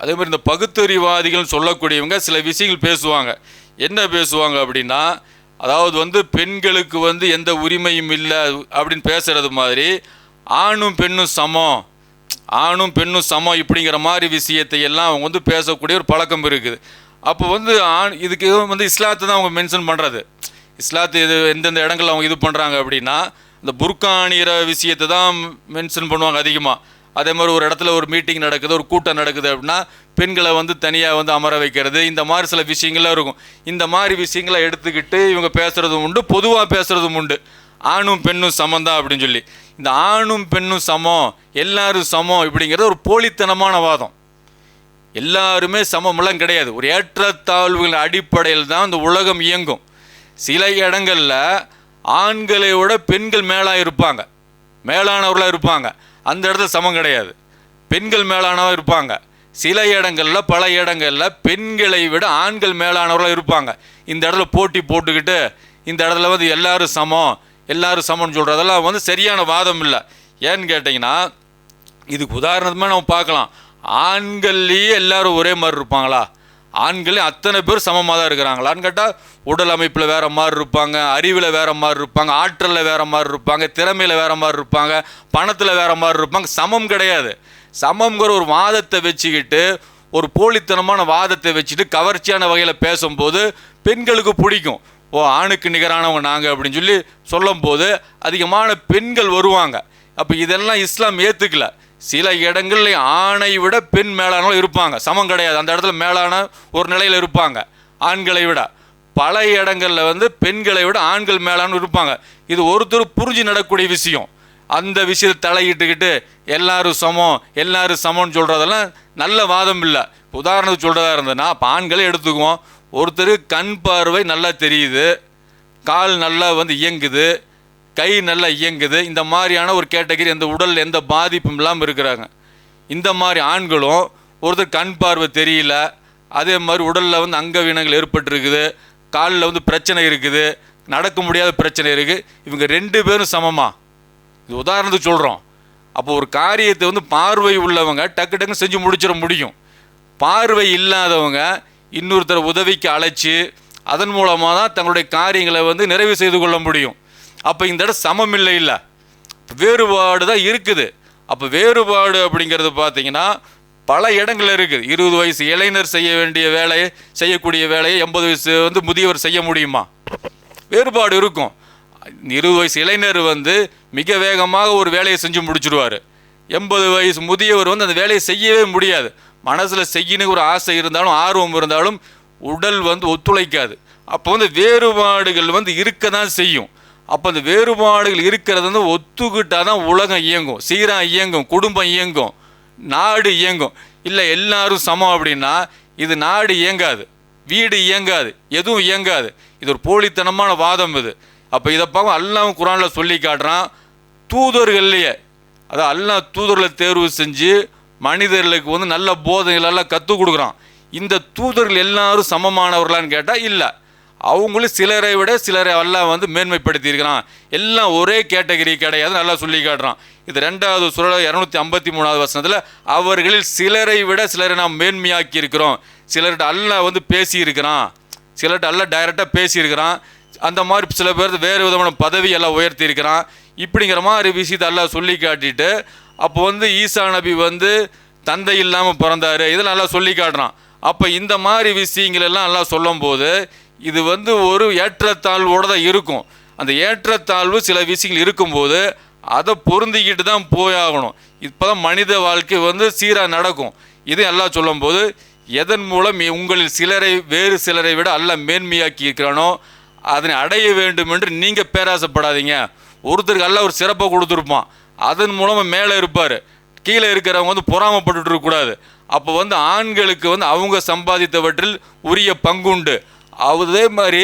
அதே மாதிரி இந்த பகுத்தறிவாதிகள் சொல்லக்கூடியவங்க சில விஷயங்கள் பேசுவாங்க. என்ன பேசுவாங்க அப்படின்னா, அதாவது வந்து பெண்களுக்கு வந்து எந்த உரிமையும் இல்லை அப்படின்னு பேசுகிறது மாதிரி, ஆணும் பெண்ணும் சமம், ஆணும் பெண்ணும் சமம் இப்படிங்கிற மாதிரி விஷயத்தை எல்லாம் அவங்க வந்து பேசக்கூடிய ஒரு பழக்கம் இருக்குது. அப்போ வந்து இதுக்கு வந்து இஸ்லாத்தை தான் அவங்க மென்ஷன் பண்ணுறது. இஸ்லாத்து இது எந்தெந்த இடங்கள் அவங்க இது பண்ணுறாங்க அப்படின்னா, இந்த புர்கானிற விஷயத்தை தான் மென்ஷன் பண்ணுவாங்க அதிகமாக. அதே மாதிரி ஒரு இடத்துல ஒரு மீட்டிங் நடக்குது, ஒரு கூட்டம் நடக்குது அப்படின்னா பெண்களை வந்து தனியாக வந்து அமர வைக்கிறது, இந்த மாதிரி சில விஷயங்கள்லாம் இருக்கும். இந்த மாதிரி விஷயங்களை எடுத்துக்கிட்டு இவங்க பேசுகிறதும் உண்டு, பொதுவாக பேசுகிறதும் உண்டு. ஆணும் பெண்ணும் சமந்தான் அப்படின்னு சொல்லி. இந்த ஆணும் பெண்ணும் சமம், எல்லாரும் சமம் இப்படிங்கிறது ஒரு போலித்தனமான வாதம். எல்லாருமே சமமெல்லாம் கிடையாது. ஒரு ஏற்றத்தாழ்வுகளின் அடிப்படையில் தான் இந்த உலகம் இயங்கும். சில இடங்களில் ஆண்களை விட பெண்கள் மேலாக இருப்பாங்க, மேலானவர்களாக இருப்பாங்க. அந்த இடத்துல சமம் கிடையாது. பெண்கள் மேலானவர்கள் இருப்பாங்க. சில இடங்களில், பல இடங்களில் பெண்களை விட ஆண்கள் மேலானவர்களாக இருப்பாங்க. இந்த இடத்துல போட்டி போட்டுக்கிட்டு இந்த இடத்துல வந்து எல்லாரும் சமம், எல்லாரும் சமம்னு சொல்கிறதெல்லாம் வந்து சரியான வாதம் இல்லை. ஏன்னு கேட்டிங்கன்னா, இதுக்கு உதாரணமாக நம்ம பார்க்கலாம். ஆண்கள்லேயே எல்லாரும் ஒரே மாதிரி இருப்பாங்களா? ஆண்களே அத்தனை பேர் சமமாக தான் இருக்கிறாங்களான்னு கேட்டால், உடல் அமைப்பில் வேறு மாதிரி இருப்பாங்க, அறிவில் வேறு மாதிரி இருப்பாங்க, ஆற்றலில் வேறு மாதிரி இருப்பாங்க, திறமையில் வேறு மாதிரி இருப்பாங்க, பணத்தில் வேறு மாதிரி இருப்பாங்க. சமம் கிடையாது. சமம்ங்கிற ஒரு வாதத்தை வச்சுக்கிட்டு, ஒரு போலித்தனமான வாதத்தை வச்சுட்டு கவர்ச்சியான வகையில் பேசும்போது பெண்களுக்கு பிடிக்கும். ஓ, ஆணுக்கு நிகரானவங்க நாங்கள் அப்படின்னு சொல்லி சொல்லும்போது அதிகமான பெண்கள் வருவாங்க. அப்போ இதெல்லாம் இஸ்லாம் ஏற்றுக்கல. சில இடங்களில் ஆணை விட பெண் மேலானவர்கள் இருப்பாங்க, சமம் கிடையாது. அந்த இடத்துல மேலான ஒரு நிலையில் இருப்பாங்க ஆண்களை விட. பல இடங்களில் வந்து பெண்களை விட ஆண்கள் மேலான இருப்பாங்க. இது ஒருத்தர் புரிஞ்சு நடக்கக்கூடிய விஷயம். அந்த விஷயத்தை தலையிட்டுக்கிட்டு எல்லாரும் சமம், எல்லாரும் சமம்னு சொல்கிறதெல்லாம் நல்ல வாதம் இல்லை. உதாரணத்துக்கு சொல்கிறதா இருந்ததுன்னா, இப்போ ஆண்களே எடுத்துக்குவோம். ஒருத்தர் கண் பார்வை நல்லா தெரியுது, கால் நல்லா வந்து இயங்குது, கை நல்லா இயங்குது, இந்த மாதிரியான ஒரு கேட்டகரி, அந்த உடல் எந்த பாதிப்பும் இல்லாமல் இருக்கிறாங்க. இந்த மாதிரி ஆண்களும் ஒருத்தர் கண் பார்வை தெரியல, அதே மாதிரி உடலில் வந்து அங்கவீனங்கள் ஏற்பட்டுருக்குது, காலில் வந்து பிரச்சனை இருக்குது, நடக்க முடியாத பிரச்சனை இருக்குது, இவங்க 2 பேரும் சமமாக? இது உதாரணத்துக்கு சொல்கிறோம். அப்போ ஒரு காரியத்தை வந்து பார்வை உள்ளவங்க டக்கு டக்குன்னு செஞ்சு முடிச்சிட முடியும். பார்வை இல்லாதவங்க இன்னொருத்தர் உதவிக்கு அழைச்சி அதன் மூலமாக தான் தங்களுடைய காரியங்களை வந்து நிறைவு செய்து கொள்ள முடியும். அப்போ இந்த இடம் சமம் இல்லை, வேறுபாடு தான் இருக்குது. அப்போ வேறுபாடு அப்படிங்கிறது பார்த்தீங்கன்னா பல இடங்கள் இருக்குது. 20 வயசு இளைஞர் செய்ய வேண்டிய வேலையை, செய்யக்கூடிய வேலையை 80 வயசு வந்து முதியவர் செய்ய முடியுமா? வேறுபாடு இருக்கும். 20 வயசு இளைஞர் வந்து மிக வேகமாக ஒரு வேலையை செஞ்சு முடிச்சுடுவார். 80 வயசு முதியவர் வந்து அந்த வேலையை செய்யவே முடியாது. மனசில் செய்யணும் ஒரு ஆசை இருந்தாலும், ஆர்வம் இருந்தாலும் உடல் வந்து ஒத்துழைக்காது. அப்போ வந்து வேறுபாடுகள் வந்து இருக்க தான் செய்யும். அப்போ அந்த வேறுபாடுகள் இருக்கிறது வந்து ஒத்துக்கிட்டால் தான் உலகம் இயங்கும், சீராக இயங்கும், குடும்பம் இயங்கும், நாடு இயங்கும். இல்லை எல்லாரும் சமம் அப்படின்னா இது நாடு இயங்காது, வீடு இயங்காது, எதுவும் இயங்காது. இது ஒரு போலித்தனமான வாதம் இது. அப்போ இதை பார்க்க அல்லாஹ் குர்ஆனில் சொல்லி காட்டுறான். தூதர்கள்லையே, அதாவது அல்லாஹ் தூதர்களை தேர்வு செஞ்சு மனிதர்களுக்கு வந்து நல்ல போதனைகளெல்லாம் கற்றுக் கொடுக்குறான். இந்த தூதர்கள் எல்லாரும் சமமானவர்களான்னு கேட்டால் இல்லை. அவங்களும் சிலரை விட சிலரை அல்லாஹ் வந்து மேன்மைப்படுத்தி இருக்கிறான். எல்லாம் ஒரே கேட்டகரி கிடையாது, நல்லா சொல்லி காட்டுறான். இது 2வது சூரா 253வது வசனத்தில், அவர்களில் சிலரை விட சிலரை நாம் மேன்மையாக்கி இருக்கிறோம். சிலர்கிட்ட அல்லாஹ் வந்து பேசியிருக்கிறான், சிலர்கிட்ட அல்லாஹ் டைரெக்டாக பேசியிருக்கிறான். அந்த மாதிரி சில பேர் வேறு விதமான பதவி எல்லாம் உயர்த்தி இருக்கிறான். இப்படிங்கிற மாதிரி விஷயத்தை அல்லாஹ் சொல்லி காட்டிட்டு, அப்போ வந்து ஈசா நபி வந்து தந்தை இல்லாமல் பிறந்தார், இதெல்லாம் நல்லா சொல்லி காட்டுறான். அப்போ இந்த மாதிரி விஷயங்கள் எல்லாம் எல்லாம் சொல்லும் போது இது வந்து ஒரு ஏற்றத்தாழ்வோடு தான் இருக்கும். அந்த ஏற்றத்தாழ்வு சில விஷயங்கள் இருக்கும்போது அதை பொருந்திக்கிட்டு தான் போயாகணும். இப்போ தான் மனித வாழ்க்கை வந்து சீராக நடக்கும். இது எல்லாம் சொல்லும்போது, எதன் மூலம் உங்களில் சிலரை வேறு சிலரை விட அல்லாஹ் மேன்மையாக்கி இருக்கிறானோ அதனை அடைய வேண்டும் என்று நீங்கள் பேராசைப்படாதீங்க. ஒருத்தருக்கு அல்லாஹ் ஒரு சிறப்பை கொடுத்துருப்பான், அதன் மூலமாக மேலே இருப்பார். கீழே இருக்கிறவங்க வந்து பொறாமப்பட்டு இருக்கக்கூடாது. அப்போ வந்து ஆண்களுக்கு வந்து அவங்க சம்பாதித்தவற்றில் உரிய பங்குண்டு. அதே மாதிரி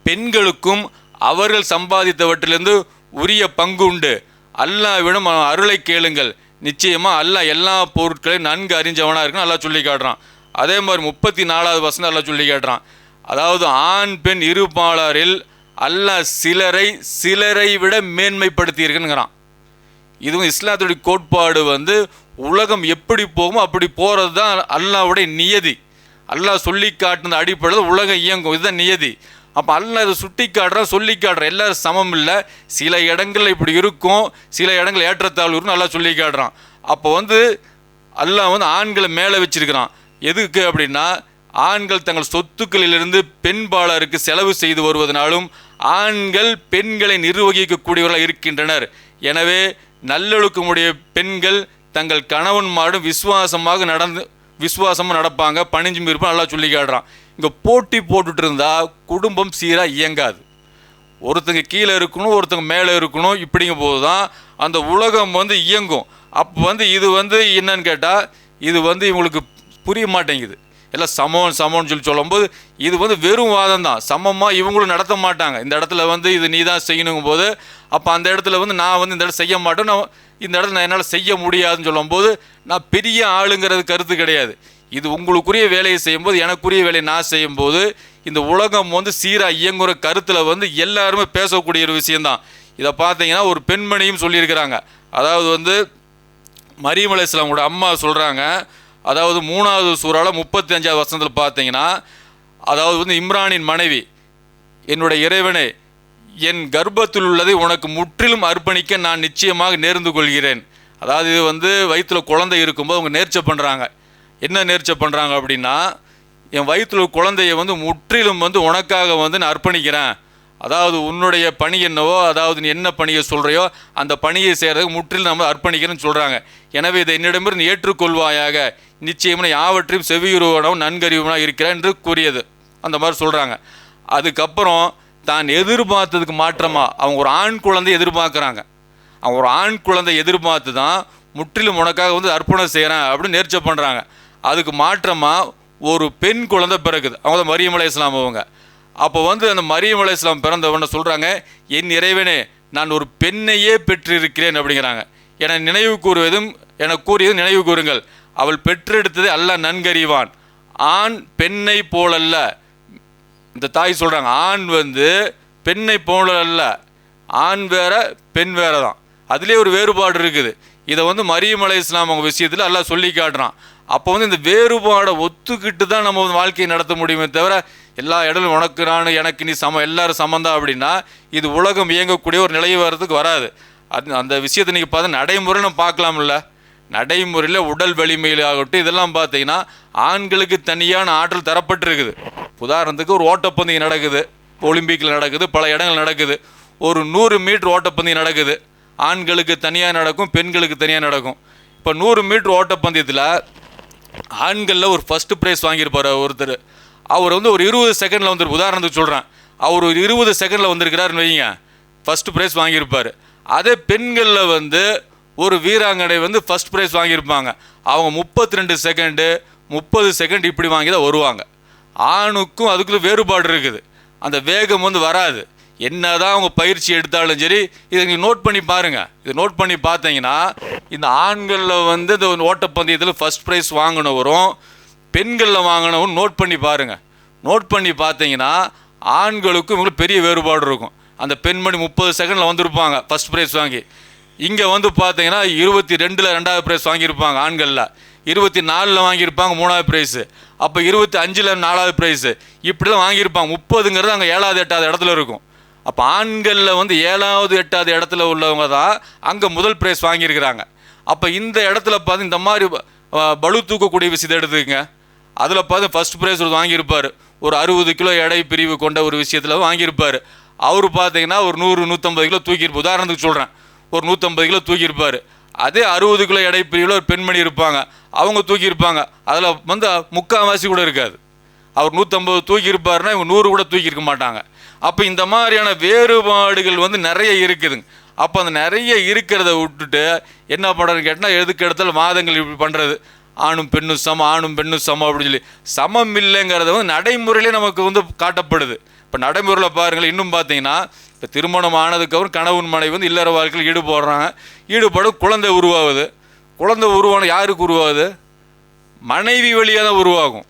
பெண்களுக்கும் அவர்கள் சம்பாதித்தவற்றிலிருந்து உரிய பங்கு உண்டு. அல்லாஹ்விடம் அருளை கேளுங்கள், நிச்சயமாக அல்லாஹ் எல்லா பொருட்களையும் நன்கு அறிஞ்சவனாக இருக்குன்னு அல்லாஹ் சொல்லி காட்டுறான். அதே மாதிரி 34வது வசனம் அல்லாஹ் சொல்லி காட்டுறான். அதாவது ஆண் பெண் இருபாலரில் அல்லாஹ் சிலரை விட மேன்மைப்படுத்தி இருக்குங்கிறான். இதுவும் இஸ்லாத்துடைய கோட்பாடு வந்து உலகம் எப்படி போகுமோ அப்படி போகிறது தான் அல்லாஹ்வுடைய நியதி. அல்லாஹ் சொல்லி காட்டுன அடிப்படையில் உலகம் இயங்கும், இதுதான் நியதி. அப்போ அல்லாஹ் இதை சுட்டி காட்டுறான், சொல்லி காட்டுறான். எல்லோரும் சமம் இல்லை, சில இடங்களில் இப்படி இருக்கும், சில இடங்கள் ஏற்றத்தாழ்வு இருக்கும், நல்லா சொல்லி காட்டுறான். அப்போ வந்து அல்லாஹ் வந்து ஆண்களை மேலே வச்சிருக்கிறான். எதுக்கு அப்படின்னா, ஆண்கள் தங்கள் சொத்துக்களிலிருந்து பெண்பாளருக்கு செலவு செய்து வருவதனாலும் ஆண்கள் பெண்களை நிர்வகிக்கக்கூடியவர்களாக இருக்கின்றனர். எனவே நல்லொழுக்கமுடைய பெண்கள் தங்கள் கணவன்மாரும் விசுவாசமாக நடப்பாங்க, பணிஞ்சும் இருப்பாங்க, நல்லா சொல்லி காட்டுறான். இங்கே போட்டி போட்டுட்டு இருந்தால் குடும்பம் சீராக இயங்காது. ஒருத்தங்க கீழே இருக்கணும், ஒருத்தங்க மேலே இருக்கணும், இப்படிங்கும் போது தான் அந்த உலகம் வந்து இயங்கும். அப்போ வந்து இது வந்து என்னன்னு கேட்டால், இது வந்து இவங்களுக்கு புரிய மாட்டேங்குது. எல்லாம் சமம்னு சொல்லும்போது இது வந்து வெறும் வாதம் தான். சமமாக இவங்களும் நடத்த மாட்டாங்க. இந்த இடத்துல வந்து இது நீ தான் செய்யணுங்கும் போது, அப்போ அந்த இடத்துல வந்து நான் வந்து இந்த இடத்துல செய்ய மாட்டேன், நான் இந்த இடத்துல நான் என்னால் செய்ய முடியாதுன்னு சொல்லும்போது நான் பெரிய ஆளுங்கிறது கருத்து கிடையாது. இது உங்களுக்குரிய வேலையை செய்யும்போது, எனக்குரிய வேலையை நான் செய்யும்போது இந்த உலகம் வந்து சீராக இயங்குகிற கருத்தில் வந்து எல்லாருமே பேசக்கூடிய ஒரு விஷயந்தான். இதை பார்த்தீங்கன்னா ஒரு பெண்மணியும் சொல்லியிருக்கிறாங்க. அதாவது வந்து மரியம் அலைஹிஸ்ஸலாமோட அம்மா சொல்கிறாங்க, அதாவது 3வது சூறாவில் 35வது வசனத்தில் பார்த்தீங்கன்னா, அதாவது வந்து இம்ரானின் மனைவி, என்னுடைய இறைவனே, என் கர்ப்பத்தில் உள்ளதை உனக்கு முற்றிலும் அர்ப்பணிக்க நான் நிச்சயமாக நேர்ந்து கொள்கிறேன். அதாவது இது வந்து வயிற்றில் குழந்தை இருக்கும்போது அவங்க நேர்ச்சை பண்ணுறாங்க. என்ன நேர்ச்சை பண்ணுறாங்க அப்படின்னா, என் வயிற்றில் குழந்தையை வந்து முற்றிலும் வந்து உனக்காக வந்து நான் அர்ப்பணிக்கிறேன். அதாவது உன்னுடைய பணி என்னவோ, அதாவது நீ என்ன பணியை சொல்கிறையோ அந்த பணியை செய்கிறதுக்கு முற்றிலும் நம்ம அர்ப்பணிக்கிறேன்னு சொல்கிறாங்க. எனவே இதை என்னிடமிருந்து ஏற்றுக்கொள்வாயாக, நிச்சயமாக யாவற்றையும் செவியுறுவனவும் நன்கறிவனாக இருக்கிறேன் என்று கூறியது. அந்த மாதிரி சொல்கிறாங்க. அதுக்கப்புறம் தான் எதிர்பார்த்ததுக்கு மாற்றமாக அவங்க ஒரு ஆண் குழந்தை எதிர்பார்க்குறாங்க. அவங்க ஒரு ஆண் குழந்தை எதிர்பார்த்து தான் முற்றிலும் உனக்காக வந்து அர்ப்பணம் செய்கிறேன் அப்படின்னு நேர்ச்சை பண்ணுறாங்க. அதுக்கு மாற்றமாக ஒரு பெண் குழந்தை பிறகுது. அவங்க தான் மரியம் அலைஹிஸ்ஸலாம் அவங்க. அப்போ வந்து அந்த மரியம் அலைஹிஸ்ஸலாம் பிறந்தவன சொல்கிறாங்க, என் இறைவனே, நான் ஒரு பெண்ணையே பெற்றிருக்கிறேன் அப்படிங்கிறாங்க. என நினைவு கூறுவதும் என கூறியதும் நினைவு கூறுங்கள், அவள் பெற்றெடுத்ததை அல்லாஹ் நன்கறிவான், ஆண் பெண்ணை போலல்ல. இந்த தாய் சொல்கிறாங்க, ஆண் வந்து பெண்ணை போலல்ல, ஆண் வேற பெண் வேற தான், அதுலேயே ஒரு வேறுபாடு இருக்குது. இதை வந்து மரியம் அலைஹிஸ்ஸலாம் அவங்க விஷயத்தில் அல்லாஹ் சொல்லி காட்டுறான். அப்போ வந்து இந்த வேறுபாடை ஒத்துக்கிட்டு தான் நம்ம வாழ்க்கையை நடத்த முடியுமே தவிர, எல்லா இடமும் உனக்கு நான் எனக்கு நீ எல்லாரும் சமந்தான் அப்படின்னா இது உலகம் இயங்கக்கூடிய ஒரு நிலை வர்றதுக்கு வராது. அந்த விஷயத்தை நீங்கள் பார்த்தா நடைமுறையில் நம்ம பார்க்கலாம்ல. நடைமுறையில் உடல் வலிமையில் ஆகட்டும், இதெல்லாம் பார்த்தீங்கன்னா ஆண்களுக்கு தனியான ஆற்றல் தரப்பட்டிருக்குது. உதாரணத்துக்கு ஒரு ஓட்டப்பந்தயம் நடக்குது, ஒலிம்பிக்கில் நடக்குது, பல இடங்கள் நடக்குது. ஒரு 100 மீட்டர் ஓட்டப்பந்தயம் நடக்குது, ஆண்களுக்கு தனியாக நடக்கும், பெண்களுக்கு தனியாக நடக்கும். இப்போ 100 மீட்டர் ஓட்டப்பந்தயத்தில் ஆண்களில் ஒரு ஃபஸ்ட்டு ப்ரைஸ் வாங்கியிருப்பார் ஒருத்தர். அவர் வந்து ஒரு 20 செகண்டில் வந்துரு, உதாரணத்துக்கு சொல்கிறேன், அவர் ஒரு 20 செகண்டில் வந்திருக்கிறாருன்னு வைங்க, ஃபஸ்ட்டு ப்ரைஸ் வாங்கியிருப்பார். அதே பெண்களில் வந்து ஒரு வீராங்கனை வந்து ஃபஸ்ட் ப்ரைஸ் வாங்கியிருப்பாங்க, அவங்க 32 செகண்டு 30 செகண்ட் இப்படி வாங்கி தான் வருவாங்க. ஆணுக்கும் அதுக்குள்ள வேறுபாடு இருக்குது, அந்த வேகம் வந்து வராது. என்ன தான் அவங்க பயிற்சி எடுத்தாலும் சரி, இதை நீங்கள் நோட் பண்ணி பாருங்கள். இதை நோட் பண்ணி பார்த்தீங்கன்னா இந்த ஆண்களில் வந்து இந்த ஓட்டப்பந்தயத்தில் ஃபஸ்ட் ப்ரைஸ் வாங்கினவரும் பெண்களில் வாங்கினவரும் நோட் பண்ணி பாருங்கள். நோட் பண்ணி பார்த்தீங்கன்னா ஆண்களுக்கும் இவங்களுக்கு பெரிய வேறுபாடு இருக்கும். அந்த பெண்மணி 30 செகண்டில் வந்திருப்பாங்க ஃபஸ்ட் ப்ரைஸ் வாங்கி. இங்கே வந்து பார்த்தீங்கன்னா 22ல் 2வது ப்ரைஸ் வாங்கியிருப்பாங்க ஆண்களில், 24ல் வாங்கியிருப்பாங்க 3வது ப்ரைஸு, அப்போ 25ல் 4வது ப்ரைஸு, இப்படிலாம் வாங்கியிருப்பாங்க. 30ங்கிறது அங்கே 7வது 8வது இடத்துல இருக்கும். அப்போ ஆண்களில் வந்து 7வது 8வது இடத்துல உள்ளவங்க தான் அங்கே முதல் ப்ரைஸ் வாங்கியிருக்கிறாங்க. அப்போ இந்த இடத்துல பார்த்து இந்த மாதிரி பளு தூக்கக்கூடிய விஷயத்தை எடுத்துக்கங்க. அதில் பார்த்து ஃபஸ்ட் ப்ரைஸ் ஒரு வாங்கியிருப்பார், ஒரு 60 கிலோ எடை பிரிவு கொண்ட ஒரு விஷயத்தில் வாங்கியிருப்பார். அவர் பார்த்தீங்கன்னா ஒரு 100-150 கிலோ தூக்கியிருப்பார், உதாரணத்துக்கு சொல்கிறேன், ஒரு 150 கிலோ தூக்கியிருப்பார். அதே 60 கிலோ எடை பிரிவில் ஒரு பெண்மணி இருப்பாங்க, அவங்க தூக்கியிருப்பாங்க, அதில் வந்து முக்கால்வாசி கூட இருக்காது. அவர் 150 தூக்கியிருப்பாருன்னா இவங்க 100 கூட தூக்கியிருக்க மாட்டாங்க. அப்போ இந்த மாதிரியான வேறுபாடுகள் வந்து நிறைய இருக்குதுங்க. அப்போ அந்த நிறைய இருக்கிறத விட்டுட்டு என்ன பண்ணுறதுன்னு கேட்டால், எதுக்கு எடுத்தாலும் வாதங்கள் இப்படி பண்ணுறது, ஆணும் பெண்ணும் சமம், ஆணும் பெண்ணும் சமம் அப்படின்னு சொல்லி சமம் இல்லைங்கிறத வந்து நடைமுறையிலே நமக்கு வந்து காட்டப்படுது. இப்போ நடைமுறையில் பாருங்கள், இன்னும் பார்த்தீங்கன்னா இப்போ திருமணம் ஆனதுக்கப்புறம் கணவன் மனைவி வந்து இல்லற வாழ்க்கையில் ஈடுபடும் குழந்தை உருவாகுது. குழந்தை உருவான யாருக்கு உருவாகுது? மனைவி வழியாக தான் உருவாகும்.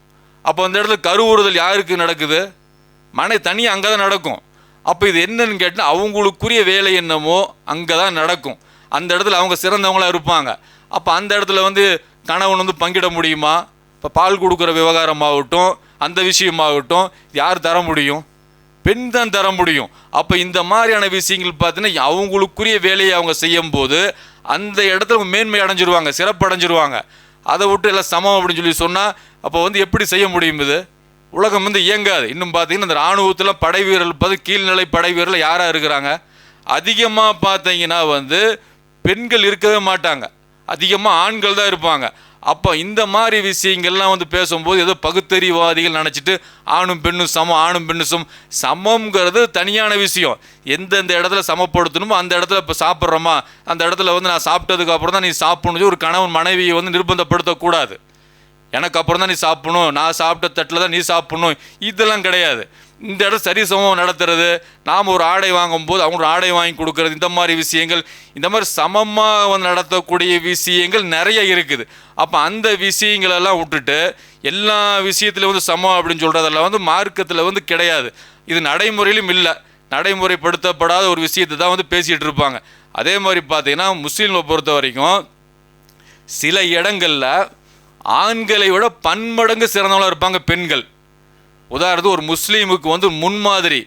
அப்போ அந்த இடத்துல கருவுறுதல் யாருக்கு நடக்குது? மனைவி தனியாக அங்கே தான் நடக்கும். அப்போ இது என்னன்னு கேட்டால் அவங்களுக்குரிய வேலை என்னமோ அங்கே தான் நடக்கும். அந்த இடத்துல அவங்க சிறந்தவங்களாக இருப்பாங்க. அப்போ அந்த இடத்துல வந்து கணவன் வந்து பங்கிட முடியுமா? இப்போ பால் கொடுக்குற விவகாரமாகட்டும், அந்த விஷயமாகட்டும் யார் தர முடியும்? பெண் தான் தர முடியும். அப்போ இந்த மாதிரியான விஷயங்கள் பார்த்தீங்கன்னா அவங்களுக்குரிய வேலையை அவங்க செய்யும்போது அந்த இடத்துல மேன்மை அடைஞ்சிருவாங்க, சிறப்பு அடைஞ்சிருவாங்க. அதை விட்டு எல்லாம் சமம் அப்படின்னு சொல்லி சொன்னால் அப்போ வந்து எப்படி செய்ய முடியும்? இது உலகம் வந்து இயங்காது. இன்னும் பார்த்தீங்கன்னா இந்த இராணுவத்தில் படை வீரர்கள் பார்த்து கீழ்நிலை படை வீரர்கள் யாராக இருக்கிறாங்க? அதிகமாக பார்த்தீங்கன்னா வந்து பெண்கள் இருக்கவே மாட்டாங்க, அதிகமாக ஆண்கள் தான் இருப்பாங்க. அப்போ இந்த மாதிரி விஷயங்கள்லாம் வந்து பேசும்போது ஏதோ பகுத்தறிவாதிகள் நினச்சிட்டு ஆணும் பெண்ணும் சமம், ஆணும் பெண்ணும் சமம்ங்கிறது தனியான விஷயம். எந்தெந்த இடத்துல சமப்படுத்தணுமோ அந்த இடத்துல இப்போ சாப்பிட்றோமா அந்த இடத்துல வந்து நான் சாப்பிட்டதுக்கு அப்புறம் தான் நீ சாப்பிடணும். ஒரு கணவன் மனைவியை வந்து நிர்பந்தப்படுத்தக்கூடாது. எனக்கு அப்புறம் தான் நீ சாப்பிடணும், நான் சாப்பிட்ட தட்டில் தான் நீ சாப்பிடணும், இதெல்லாம் கிடையாது. இந்த இடம் சரி சமம் நடத்துறது, நாம் ஒரு ஆடை வாங்கும்போது அவங்க ஒரு ஆடை வாங்கி கொடுக்கறது, இந்த மாதிரி விஷயங்கள், இந்த மாதிரி சமமாக வந்து நடத்தக்கூடிய விஷயங்கள் நிறைய இருக்குது. அப்போ அந்த விஷயங்களெல்லாம் விட்டுட்டு எல்லா விஷயத்துலையும் வந்து சமம் அப்படின்னு சொல்கிறதெல்லாம் வந்து மார்க்கத்தில் வந்து கிடையாது. இது நடைமுறையிலும் இல்லை, நடைமுறைப்படுத்தப்படாத ஒரு விஷயத்தை தான் வந்து பேசிகிட்டு இருப்பாங்க. அதே மாதிரி பார்த்தீங்கன்னா முஸ்லீம்களை பொறுத்த வரைக்கும் சில இடங்களில் ஆண்களை விட பன்மடங்கு சிறந்தவங்களாக இருப்பாங்க பெண்கள். உதாரணத்துக்கு ஒரு முஸ்லீமுக்கு வந்து முன்மாதிரி,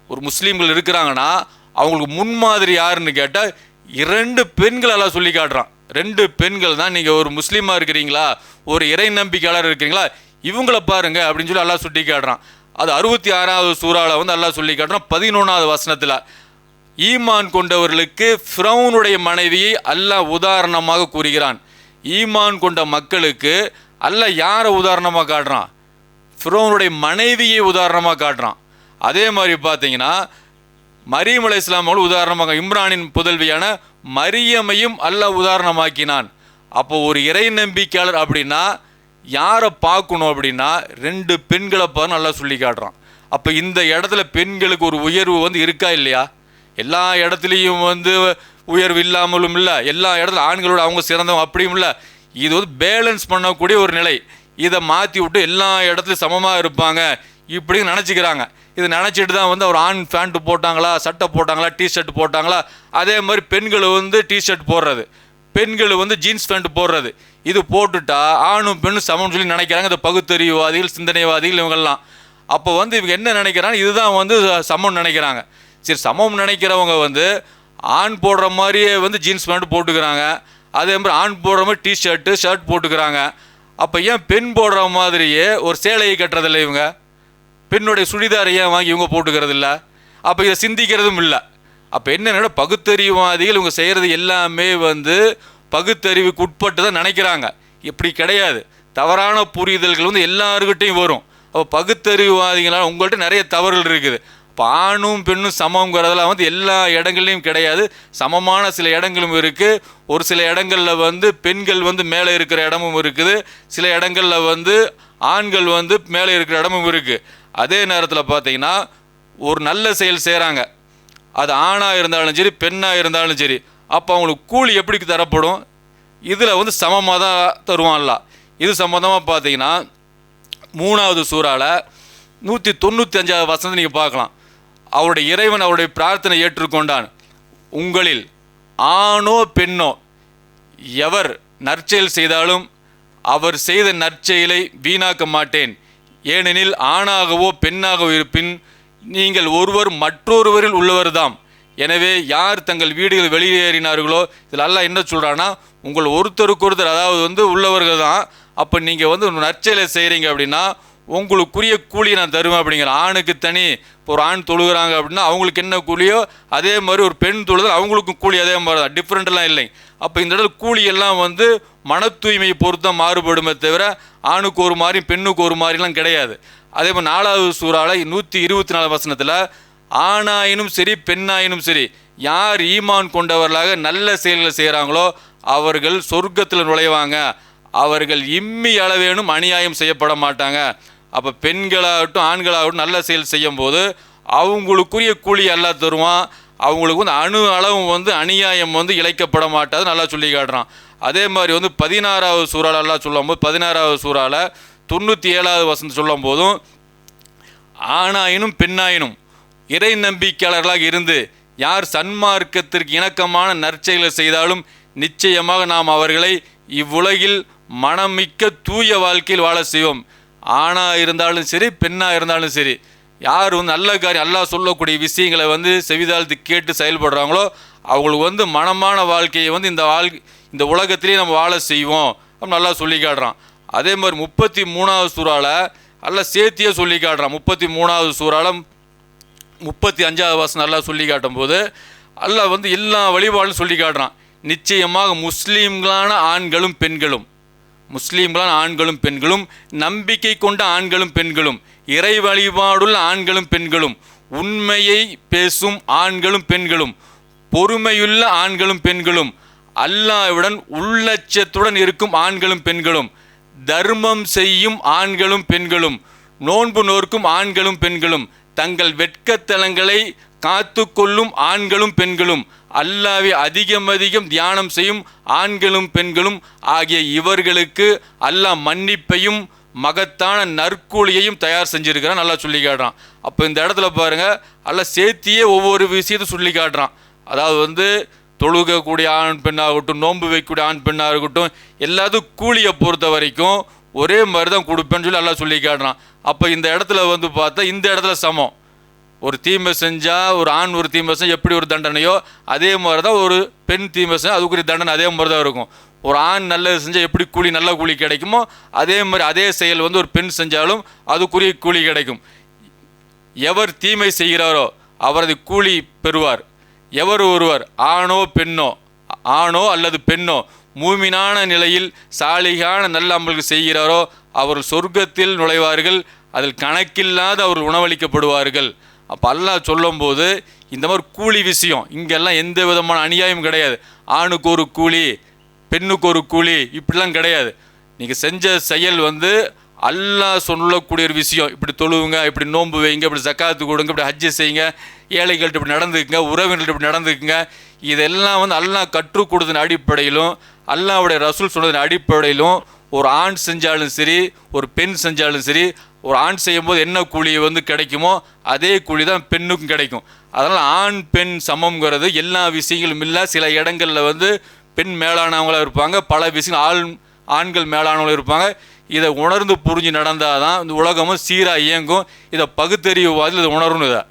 ஒரு முஸ்லீம்கள் இருக்கிறாங்கன்னா அவங்களுக்கு முன்மாதிரி யாருன்னு கேட்டால் 2 பெண்கள் எல்லாம் சொல்லி காட்டுறான். 2 பெண்கள் தான். நீங்கள் ஒரு முஸ்லீமாக இருக்கிறீங்களா, ஒரு இறை நம்பிக்கையாளர் இருக்கிறீங்களா, இவங்கள பாருங்க அப்படின்னு சொல்லி அல்லாஹ் சுட்டி காட்டுறான். அது 66வது சூறாவில் வந்து அல்லாஹ் சொல்லி காட்டுறான். 11வது வசனத்தில் ஈமான் கொண்டவர்களுக்கு ஃபிரௌனுடைய மனைவியை அல்லாஹ் உதாரணமாக கூறுகிறான். ஈமான் கொண்ட மக்களுக்கு அல்லாஹ் யாரை உதாரணமாக காட்டுறான்? ஃபிரௌனுடைய மனைவியை உதாரணமாக காட்டுறான். அதே மாதிரி பார்த்தீங்கன்னா மரியம் அலைஹிஸ்ஸலாம் அவர்கள் உதாரணமாக, இம்ரானின் புதல்வியான மரியமையும் அல்லாஹ் உதாரணமாக்கினான். அப்போ ஒரு இறை நம்பிக்கையாளர் அப்படின்னா யாரை பார்க்கணும் அப்படின்னா 2 பெண்களை பார்த்து நல்லா சொல்லி காட்டுறான். அப்போ இந்த இடத்துல பெண்களுக்கு ஒரு உயர்வு வந்து இருக்கா இல்லையா? எல்லா இடத்துலையும் வந்து உயர்வு இல்லாமலும் இல்லை, எல்லா இடத்துல ஆண்களோட அவங்க சிறந்தவங்க அப்படியும் இல்லை. இது வந்து பேலன்ஸ் பண்ணக்கூடிய ஒரு நிலை. இதை மாற்றி விட்டு எல்லா இடத்துலையும் சமமாக இருப்பாங்க இப்படின்னு நினச்சிக்கிறாங்க. இது நினச்சிட்டு தான் வந்து ஒரு ஆண் பேண்ட்டு போட்டாங்களா, சட்டை போட்டாங்களா, டிஷர்ட் போட்டாங்களா, அதே மாதிரி பெண்கள் வந்து டிஷர்ட் போடுறது, பெண்கள் வந்து ஜீன்ஸ் பேண்ட் போடுறது, இது போட்டுட்டா ஆணும் பெண்ணும் சமம்னு சொல்லி நினைக்கிறாங்க இந்த பகுத்தறிவுவாதிகள், சிந்தனைவாதிகள் இவங்கெல்லாம். அப்போ வந்து இவங்க என்ன நினைக்கிறாங்க, இதுதான் வந்து சமம்னு நினைக்கிறாங்க. சரி, சமம் நினைக்கிறவங்க வந்து ஆண் போடுற மாதிரியே வந்து ஜீன்ஸ் பேண்ட் போட்டுக்கிறாங்க, அதே மாதிரி ஆண் போடுற மாதிரி டிஷர்ட்டு ஷர்ட் போட்டுக்கிறாங்க. அப்போ ஏன் பெண் போடுற மாதிரியே ஒரு சேலையை கட்டுறதில்லை இவங்க? பெண்ணுடைய சுடிதாரை ஏன் வாங்கி இவங்க போட்டுக்கிறது இல்லை? அப்போ இதை சிந்திக்கிறதும் இல்லை. அப்போ என்னென்ன பகுத்தறிவுவாதிகள் இவங்க செய்கிறது எல்லாமே வந்து பகுத்தறிவுக்கு உட்பட்டு தான் நினைக்கிறாங்க. இப்படி கிடையாது. தவறான புரிதல்கள் வந்து எல்லாருக்கிட்டையும் வரும். அப்போ பகுத்தறிவுவாதிகளால் உங்கள்கிட்ட நிறைய தவறுகள் இருக்குது. இப்போ ஆணும் பெண்ணும் சமங்கிறதெல்லாம் வந்து எல்லா இடங்கள்லையும் கிடையாது. சமமான சில இடங்களும் இருக்குது. ஒரு சில இடங்களில் வந்து பெண்கள் வந்து மேலே இருக்கிற இடமும் இருக்குது, சில இடங்களில் வந்து ஆண்கள் வந்து மேலே இருக்கிற இடமும் இருக்குது. அதே நேரத்தில் பார்த்தீங்கன்னா ஒரு நல்ல செயல் செய்கிறாங்க, அது ஆணாக இருந்தாலும் சரி பெண்ணாக இருந்தாலும் சரி, அப்போ அவங்களுக்கு கூலி எப்படி தரப்படும்? இதில் வந்து சமமாக தான் தருவான்ல. இது சம்மந்தமாக பார்த்தீங்கன்னா 3வது சூறாவில் 195வது வசனத்தை நீங்கள் பார்க்கலாம். அவருடைய இறைவன் அவருடைய பிரார்த்தனை ஏற்றுக்கொண்டான். உங்களில் ஆணோ பெண்ணோ எவர் நற்செயல் செய்தாலும் அவர் செய்த நற்செயலை வீணாக்க மாட்டேன். ஏனெனில் ஆணாகவோ பெண்ணாகவோ இருப்பின் நீங்கள் ஒருவர் மற்றொருவரில் உள்ளவர்தாம். எனவே யார் தங்கள் வீடுகள் வெளியேறினார்களோ, இதில் அல்லாஹ் என்ன சொல்கிறான்னா, உங்கள் ஒருத்தருக்கொருத்தர் அதாவது வந்து உள்ளவர்கள் தான். அப்போ நீங்கள் வந்து நற்செயலை செய்கிறீங்க அப்படின்னா உங்களுக்குரிய கூலியை நான் தருவேன் அப்படிங்கிற. ஆணுக்கு தனி, இப்போ ஒரு ஆண் தொழுகிறாங்க அப்படின்னா அவங்களுக்கு என்ன கூலியோ அதே மாதிரி ஒரு பெண் தொழுதல் அவங்களுக்கும் கூலி அதே மாதிரி தான், டிஃப்ரெண்ட்டெல்லாம் இல்லை. அப்போ இந்த இடத்துல கூலியெல்லாம் வந்து மன தூய்மையை பொறுத்தான் மாறுபடுமே தவிர ஆணுக்கு ஒரு மாதிரி பெண்ணுக்கு ஒரு மாதிரிலாம் கிடையாது. அதே மாதிரி 4வது சூறாவில் 124 வசனத்தில் ஆணாயினும் சரி பெண்ணாயினும் சரி யார் ஈமான் கொண்டவர்களாக நல்ல செயல்களை செய்கிறாங்களோ அவர்கள் சொர்க்கத்தில் நுழைவாங்க, அவர்கள் இம்மி அளவேனும் அநியாயம் செய்யப்பட மாட்டாங்க. அப்போ பெண்களாகட்டும் ஆண்களாகட்டும் நல்ல செயல் செய்யும் போது அவங்களுக்குரிய கூலி எல்லாம் தருவான். அவங்களுக்கு வந்து அணு அளவு வந்து அநியாயம் வந்து இழைக்கப்பட மாட்டாது நல்லா சொல்லி காட்டுறான். அதே மாதிரி வந்து 16வது சூறாவில் எல்லாம் சொல்லும் போது 16வது சூறாவில் 97வது வசனம் சொல்லும் போதும் ஆணாயினும் பெண்ணாயினும் இறை நம்பிக்கையாளர்களாக இருந்து யார் சன்மார்க்கத்திற்கு இணக்கமான நற்செயலை செய்தாலும் நிச்சயமாக நாம் அவர்களை இவ்வுலகில் மனமிக்க தூய வாழ்க்கையில் வாழ செய்வோம். ஆணாக இருந்தாலும் சரி, பெண்ணாக இருந்தாலும் சரி, யார் நல்ல காரியம் அல்லாஹ் சொல்லக்கூடிய விஷயங்களை செவிதாழ்த்து கேட்டு செயல்படுறாங்களோ அவங்களுக்கு மனமான வாழ்க்கையை இந்த உலகத்திலேயே நம்ம வாழ செய்வோம் அப்படின்னு நல்லா சொல்லி காட்டுறான். அதே மாதிரி 33வது சூறால நல்லா சேர்த்தியே சொல்லி காட்டுறான். 33வது சூறால 35வது வசனம் நல்லா சொல்லி காட்டும் போது அல்லாஹ் எல்லா வழிபாடும் சொல்லி காட்டுறான். நிச்சயமாக முஸ்லீம்களான ஆண்களும் பெண்களும் நம்பிக்கை கொண்ட ஆண்களும் பெண்களும், இறை வழிபாடுள்ள ஆண்களும் பெண்களும், உண்மையை பேசும் ஆண்களும் பெண்களும், பொறுமையுள்ள ஆண்களும் பெண்களும், அல்லாஹ்வுடன் உள்ளச்சத்துடன் இருக்கும் ஆண்களும் பெண்களும், தர்மம் செய்யும் ஆண்களும் பெண்களும், நோன்பு நோர்க்கும் ஆண்களும் பெண்களும், தங்கள் வெட்கத்தலங்களை காத்து கொள்ளும் ஆண்களும் பெண்களும், அல்லாஹ்வை அதிகம் தியானம் செய்யும் ஆண்களும் பெண்களும் ஆகிய இவர்களுக்கு அல்லாஹ் மன்னிப்பையும் மகத்தான நற்கூலியையும் தயார் செஞ்சிருக்கிறான் நல்லா சொல்லி காட்டுறான். அப்போ இந்த இடத்துல பாருங்க, அல்லாஹ் சேர்த்தியே ஒவ்வொரு விஷயத்தை சொல்லி காட்டுறான். அதாவது தொழுகக்கூடிய ஆண் பெண்ணாகட்டும், நோன்பு வைக்கக்கூடிய ஆண் பெண்ணாக இருக்கட்டும், எல்லாத்துக்கும் கூலியை பொறுத்த வரைக்கும் ஒரே மாதிரி தான் கொடுப்பேன்னு சொல்லி அல்லாஹ் சொல்லி காட்டுறான். அப்போ இந்த இடத்துல பார்த்தா இந்த இடத்துல சமம். ஒரு தீமை செஞ்சால் ஒரு ஆண் ஒரு தீமை செஞ்சால் எப்படி ஒரு தண்டனையோ அதே மாதிரி தான் ஒரு பெண் தீமை செஞ்சால் அதுக்குரிய தண்டனை அதே மாதிரி தான் இருக்கும். ஒரு ஆண் நல்லது செஞ்சால் எப்படி கூலி நல்ல கூலி கிடைக்குமோ அதே மாதிரி அதே செயல் ஒரு பெண் செஞ்சாலும் அதுக்குரிய கூலி கிடைக்கும். எவர் தீமை செய்கிறாரோ அவரது கூலி பெறுவார். எவர் ஒருவர் ஆணோ அல்லது பெண்ணோ மூமினான நிலையில் சாலிகான நல்ல அமல்கள் செய்கிறாரோ அவர்கள் சொர்க்கத்தில் நுழைவார்கள், அதில் கணக்கில்லாத அவர்கள் உணவளிக்கப்படுவார்கள். அப்போ அல்லாஹ் சொல்லும்போது இந்த மாதிரி கூலி விஷயம் இங்கெல்லாம் எந்த விதமான அநியாயம் கிடையாது. ஆணுக்கு ஒரு கூலி, பெண்ணுக்கு ஒரு கூலி இப்படிலாம் கிடையாது. நீங்கள் செஞ்ச செயல் அல்லாஹ் சொல்லக்கூடிய ஒரு விஷயம். இப்படி தொழுவுங்க, இப்படி நோன்பு வைங்க, இப்படி ஜக்காத்து கொடுங்க, இப்படி ஹஜ்ஜு செய்யுங்க, ஏழைகள்கிட்ட இப்படி நடந்துக்குங்க, உறவினர்கள்ட்ட இப்படி நடந்துக்குங்க. இதெல்லாம் அல்லாஹ் கற்றுக் கொடுத்ததின் அடிப்படையிலும் அல்லாஹ்வுடைய ரசூல் சொன்னதின் அடிப்படையிலும் ஒரு ஆண் செஞ்சாலும் சரி, ஒரு பெண் செஞ்சாலும் சரி, ஒரு ஆண் செய்யும்போது என்ன கூலி கிடைக்குமோ அதே கூலி தான் பெண்ணுக்கும் கிடைக்கும். அதனால் ஆண் பெண் சமம்ங்கிறது எல்லா விஷயங்களும் இல்லை. சில இடங்களில் பெண் மேலானவங்களாக இருப்பாங்க, பல விஷயங்கள் ஆண்கள் மேலானவங்களும் இருப்பாங்க. இதை உணர்ந்து புரிஞ்சு நடந்தால் தான் இந்த உலகமும் சீராக இயங்கும். இதை பகுத்தறிவுவாதில் இதை உணரணும். இதை